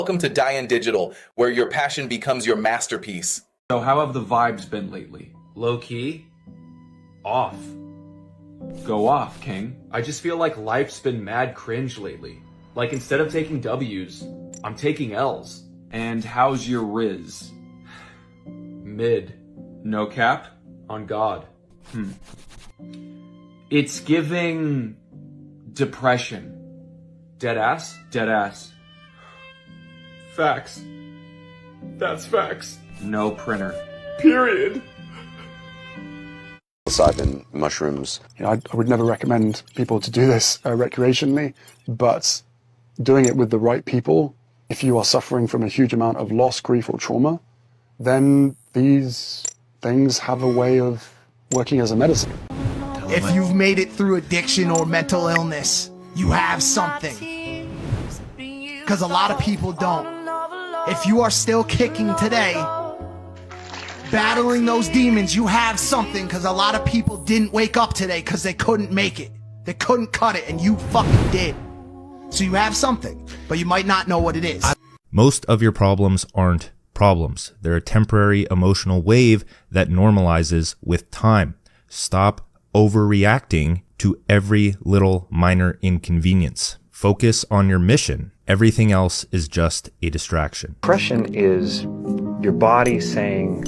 Welcome to Dayon Digital, where your passion becomes your masterpiece. So how have the vibes been lately? Low key? Off. Go off, King. I just feel like life's been mad cringe lately. Like instead of taking W's, I'm taking L's. And how's your Riz? Mid. No cap? On God. It's giving depression. Dead ass? Dead ass. Facts. That's facts. No printer. Period. Psilocybin, mushrooms. I would never recommend people to do this recreationally, but doing it with the right people, if you are suffering from a huge amount of loss, grief, or trauma, then these things have a way of working as a medicine. If you've made it through addiction or mental illness, you have something. Because a lot of people don't. If you are still kicking today, battling those demons, you have something, because a lot of people didn't wake up today because they couldn't make it. They couldn't cut it, and you fucking did. So you have something, but you might not know what it is. Most of your problems aren't problems. They're a temporary emotional wave that normalizes with time. Stop overreacting to every little minor inconvenience. Focus on your mission. Everything else is just a distraction. Depression is your body saying,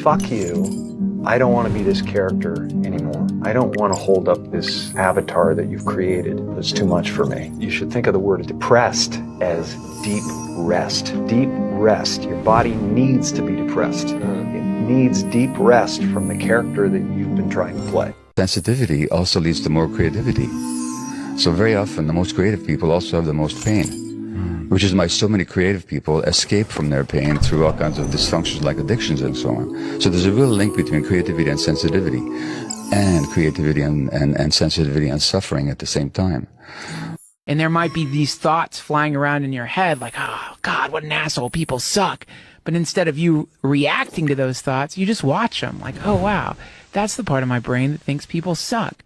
fuck you, I don't want to be this character anymore. I don't want to hold up this avatar that you've created. It's too much for me. You should think of the word depressed as deep rest. Deep rest. Your body needs to be depressed. It needs deep rest from the character that you've been trying to play. Sensitivity also leads to more creativity. So very often the most creative people also have the most pain, which is why so many creative people escape from their pain through all kinds of dysfunctions like addictions and so on. So there's a real link between creativity and sensitivity, and creativity and sensitivity and suffering at the same time. And there might be these thoughts flying around in your head like, oh God, what an asshole, people suck. But instead of you reacting to those thoughts, you just watch them like, oh wow, that's the part of my brain that thinks people suck.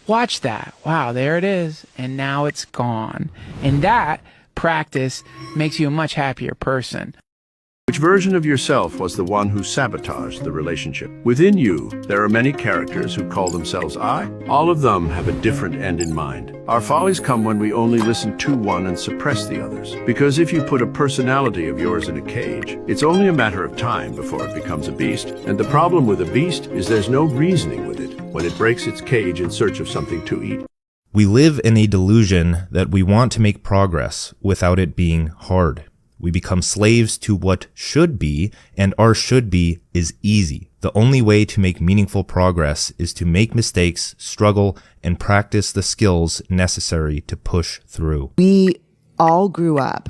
Watch that. Wow, there it is. And now it's gone. And that practice makes you a much happier person. Which version of yourself was the one who sabotaged the relationship? Within you, there are many characters who call themselves I. All of them have a different end in mind. Our follies come when we only listen to one and suppress the others. Because if you put a personality of yours in a cage, it's only a matter of time before it becomes a beast. And the problem with a beast is there's no reasoning with it when it breaks its cage in search of something to eat. We live in a delusion that we want to make progress without it being hard. We become slaves to what should be, and our should be is easy. The only way to make meaningful progress is to make mistakes, struggle, and practice the skills necessary to push through. We all grew up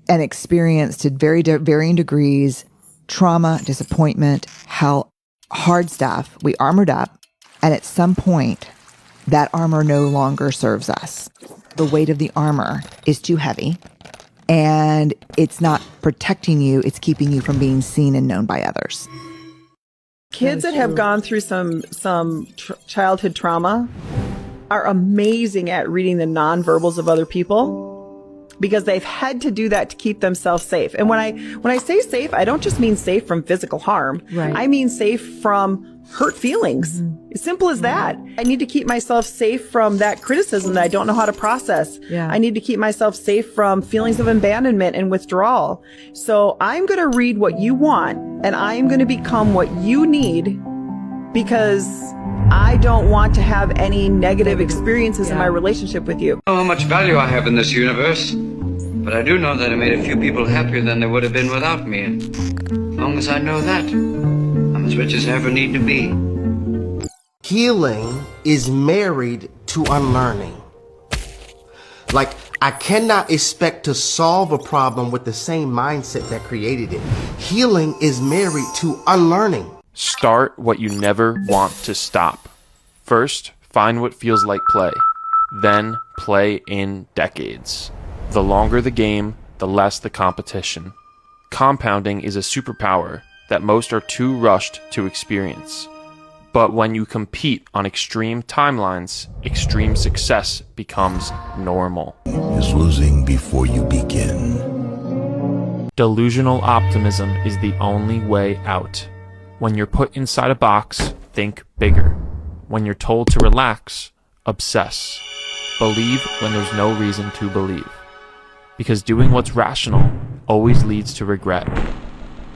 and experienced to varying degrees trauma, disappointment, hell, hard stuff. We armored up, and at some point, that armor no longer serves us. The weight of the armor is too heavy. And it's not protecting you, it's keeping you from being seen and known by others. Kids that have gone through some childhood trauma are amazing at reading the nonverbals of other people because they've had to do that to keep themselves safe. And when I say safe, I don't just mean safe from physical harm. Right. I mean safe from hurt feelings. As simple as that. I need to keep myself safe from that criticism that I don't know how to process. Yeah. I need to keep myself safe from feelings of abandonment and withdrawal. So I'm going to read what you want, and I'm going to become what you need, because I don't want to have any negative experiences in my relationship with you. I don't know how much value I have in this universe, but I do know that I made a few people happier than they would have been without me. And as long as I know that, I'm as rich as I ever need to be. Healing is married to unlearning. Like, I cannot expect to solve a problem with the same mindset that created it. Healing is married to unlearning. Start what you never want to stop. First, find what feels like play. Then, play in decades. The longer the game, the less the competition. Compounding is a superpower that most are too rushed to experience. But when you compete on extreme timelines, extreme success becomes normal. Is losing before you begin. Delusional optimism is the only way out. When you're put inside a box, think bigger. When you're told to relax, obsess. Believe when there's no reason to believe. Because doing what's rational always leads to regret.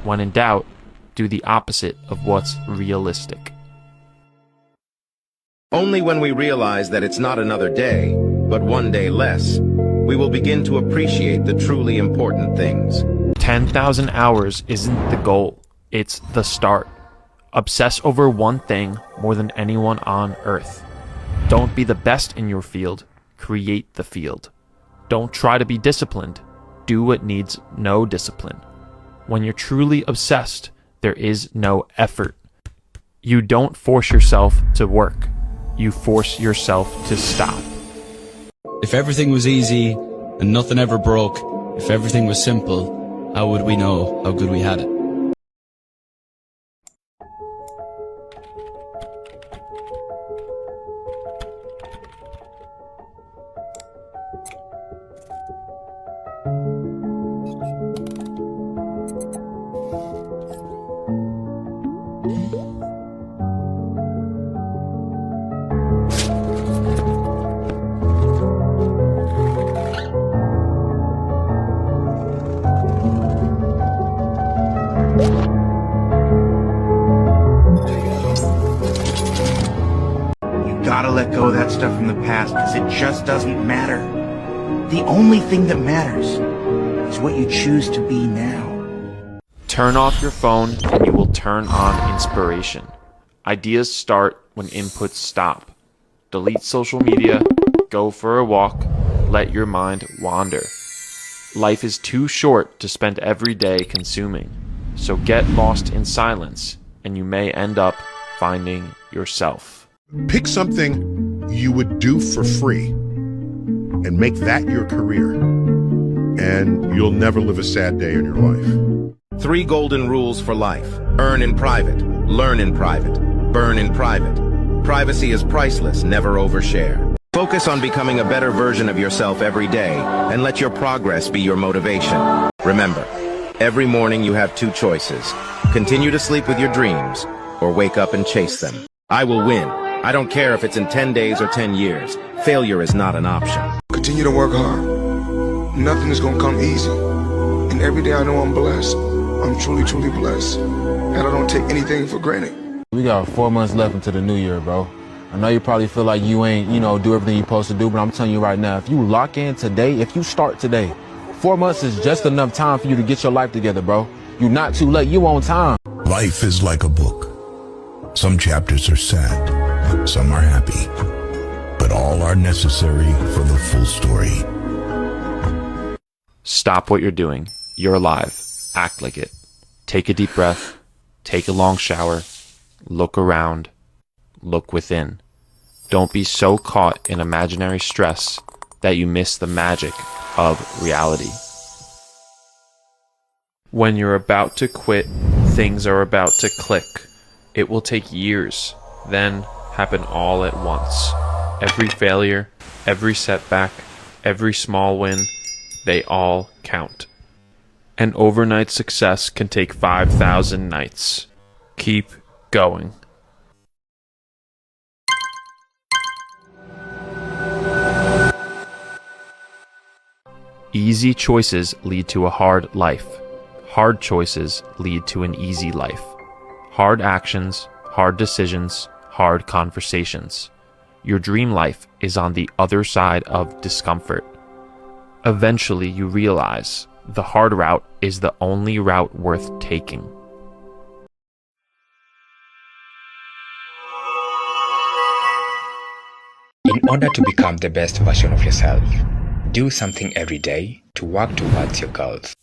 When in doubt, do the opposite of what's realistic. Only when we realize that it's not another day, but one day less, we will begin to appreciate the truly important things. 10,000 hours isn't the goal, it's the start. Obsess over one thing more than anyone on earth. Don't be the best in your field, create the field. Don't try to be disciplined, do what needs no discipline. When you're truly obsessed, there is no effort. You don't force yourself to work, you force yourself to stop. If everything was easy and nothing ever broke, if everything was simple, how would we know how good we had it? Gotta let go of that stuff from the past because it just doesn't matter. The only thing that matters is what you choose to be now. Turn off your phone and you will turn on inspiration. Ideas start when inputs stop. Delete social media, go for a walk, let your mind wander. Life is too short to spend every day consuming, so get lost in silence and you may end up finding yourself. Pick something you would do for free and make that your career, and you'll never live a sad day in your life. 3 golden rules for life. Earn in private, learn in private, burn in private. Privacy is priceless, never overshare. Focus on becoming a better version of yourself every day, and let your progress be your motivation. Remember, every morning you have 2 choices. Continue to sleep with your dreams, or wake up and chase them. I will win. I don't care if it's in 10 days or 10 years. Failure is not an option. Continue to work hard. Nothing is gonna come easy. And every day I know I'm blessed. I'm truly, truly blessed. And I don't take anything for granted. We got 4 months left into the new year, bro. I know you probably feel like you ain't, do everything you're supposed to do, but I'm telling you right now, if you lock in today, if you start today, 4 months is just enough time for you to get your life together, bro. You're not too late. You on time. Life is like a book. Some chapters are sad. Some are happy, but all are necessary for the full story. Stop what you're doing. You're alive. Act like it. Take a deep breath. Take a long shower. Look around. Look within. Don't be so caught in imaginary stress that you miss the magic of reality. When you're about to quit, things are about to click. It will take years, then happen all at once. Every failure, every setback, every small win, they all count. An overnight success can take 5,000 nights. Keep going. Easy choices lead to a hard life. Hard choices lead to an easy life. Hard actions, hard decisions, hard conversations. Your dream life is on the other side of discomfort. Eventually you realize the hard route is the only route worth taking. In order to become the best version of yourself, do something every day to work towards your goals.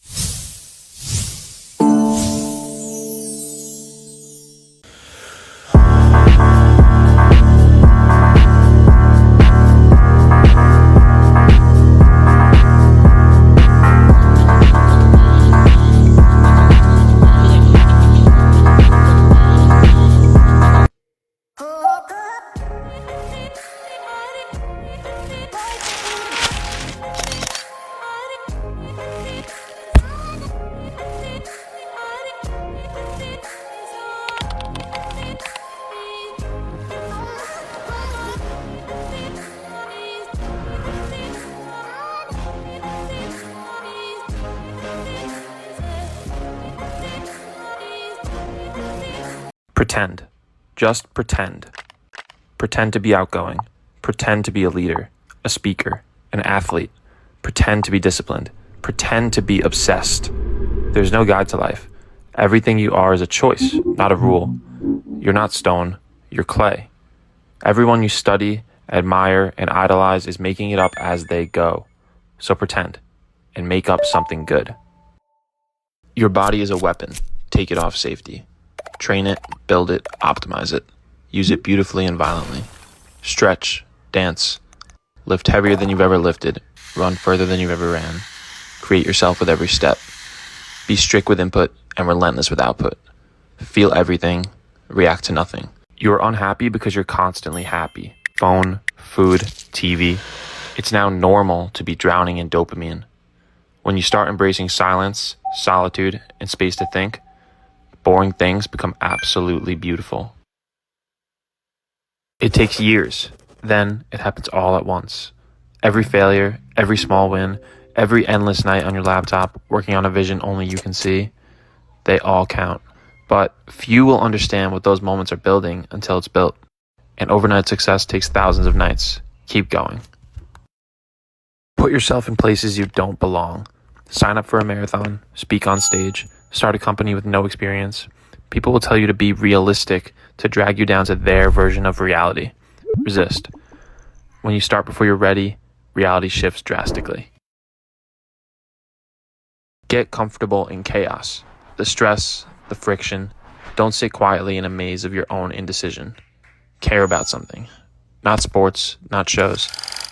Pretend. Just pretend. Pretend to be outgoing. Pretend to be a leader, a speaker, an athlete. Pretend to be disciplined. Pretend to be obsessed. There's no guide to life. Everything you are is a choice, not a rule. You're not stone, you're clay. Everyone you study, admire, and idolize is making it up as they go. So pretend, and make up something good. Your body is a weapon. Take it off safety. Train it, build it, optimize it. Use it beautifully and violently. Stretch, dance, lift heavier than you've ever lifted, run further than you've ever ran. Create yourself with every step. Be strict with input and relentless with output. Feel everything, react to nothing. You are unhappy because you're constantly happy. Phone, food, TV. It's now normal to be drowning in dopamine. When you start embracing silence, solitude, and space to think, boring things become absolutely beautiful. It takes years. Then it happens all at once. Every failure, every small win, every endless night on your laptop working on a vision only you can see, they all count. But few will understand what those moments are building until it's built. And overnight success takes thousands of nights. Keep going. Put yourself in places you don't belong. Sign up for a marathon, speak on stage, start a company with no experience. People will tell you to be realistic, to drag you down to their version of reality. Resist. When you start before you're ready, reality shifts drastically. Get comfortable in chaos. The stress, the friction. Don't sit quietly in a maze of your own indecision. Care about something. Not sports, not shows.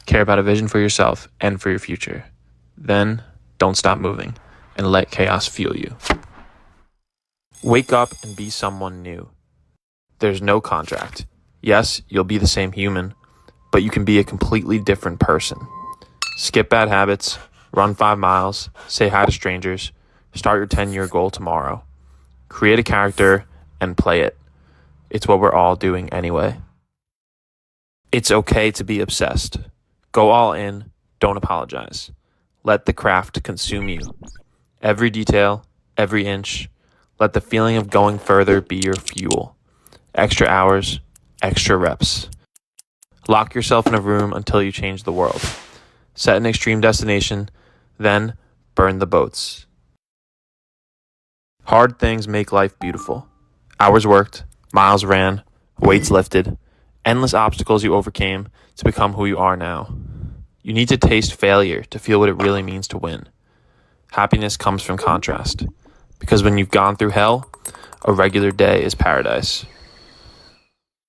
Care about a vision for yourself and for your future. Then, don't stop moving and let chaos fuel you. Wake up and be someone new. There's no contract. Yes, you'll be the same human, but you can be a completely different person. Skip bad habits, run 5 miles, say hi to strangers, start your 10-year goal tomorrow. Create a character and play it. It's what we're all doing anyway. It's okay to be obsessed. Go all in, don't apologize. Let the craft consume you. Every detail, every inch. Let the feeling of going further be your fuel. Extra hours, extra reps. Lock yourself in a room until you change the world. Set an extreme destination, then burn the boats. Hard things make life beautiful. Hours worked, miles ran, weights lifted, endless obstacles you overcame to become who you are now. You need to taste failure to feel what it really means to win. Happiness comes from contrast, because when you've gone through hell, a regular day is paradise.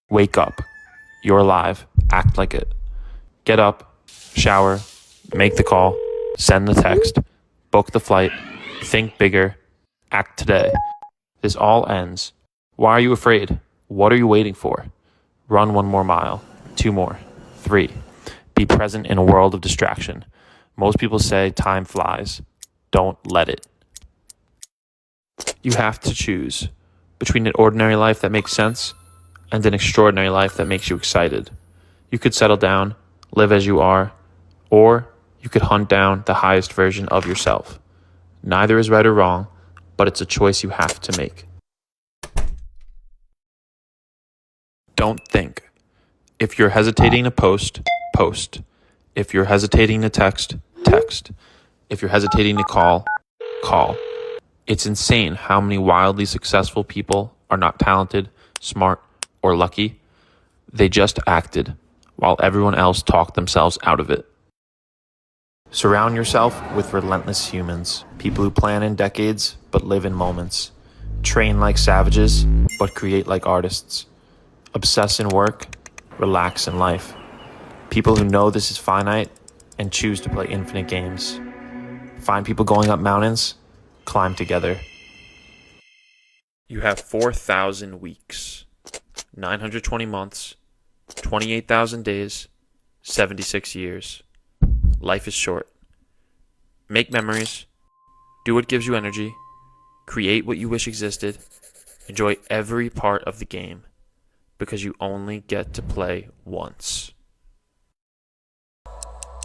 Wake up. You're alive. Act like it. Get up, shower, make the call, send the text, book the flight, think bigger, act today. This all ends. Why are you afraid? What are you waiting for? Run 1 more mile, 2 more, 3. Be present in a world of distraction. Most people say time flies. Don't let it. You have to choose between an ordinary life that makes sense and an extraordinary life that makes you excited. You could settle down, live as you are, or you could hunt down the highest version of yourself. Neither is right or wrong, but it's a choice you have to make. Don't think. If you're hesitating to post, post. If you're hesitating to text, text. If you're hesitating to call, call. It's insane how many wildly successful people are not talented, smart, or lucky. They just acted, while everyone else talked themselves out of it. Surround yourself with relentless humans, people who plan in decades but live in moments. Train like savages but create like artists. Obsess in work, relax in life. People who know this is finite and choose to play infinite games. Find people going up mountains, climb together. You have 4,000 weeks, 920 months, 28,000 days, 76 years. Life is short. Make memories, do what gives you energy, create what you wish existed, enjoy every part of the game, because you only get to play once.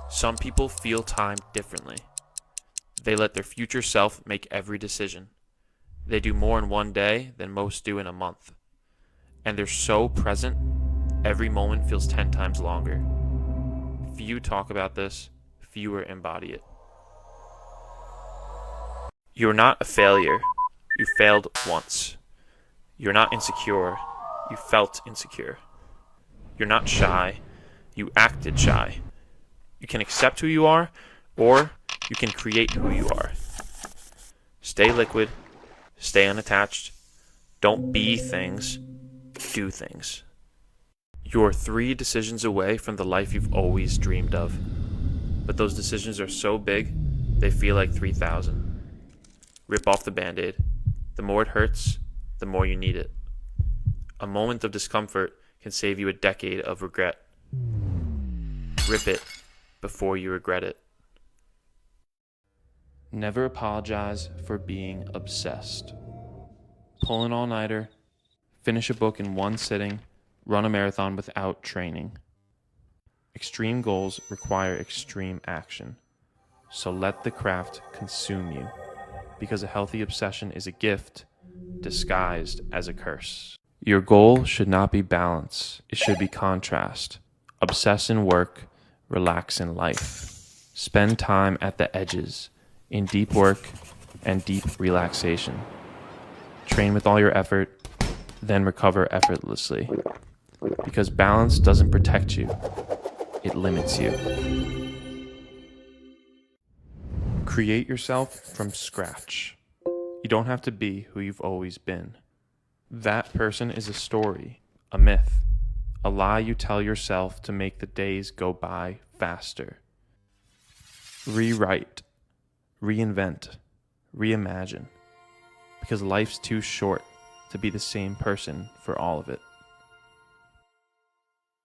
Some people feel time differently. They let their future self make every decision. They do more in one day than most do in a month. And they're so present, every moment feels 10 times longer. Few talk about this, fewer embody it. You're not a failure. You failed once. You're not insecure. You felt insecure. You're not shy. You acted shy. You can accept who you are, or you can create who you are. Stay liquid. Stay unattached. Don't be things. Do things. You're 3 decisions away from the life you've always dreamed of. But those decisions are so big, they feel like 3,000. Rip off the Band-Aid. The more it hurts, the more you need it. A moment of discomfort can save you a decade of regret. Rip it before you regret it. Never apologize for being obsessed. Pull an all-nighter, finish a book in one sitting, run a marathon without training. Extreme goals require extreme action. So let the craft consume you, because a healthy obsession is a gift disguised as a curse. Your goal should not be balance. It should be contrast. Obsess in work, relax in life. Spend time at the edges, in deep work and deep relaxation. Train with all your effort, then recover effortlessly. Because balance doesn't protect you, it limits you. Create yourself from scratch. You don't have to be who you've always been. That person is a story, a myth, a lie you tell yourself to make the days go by faster. Rewrite, reinvent, reimagine, because life's too short to be the same person for all of it.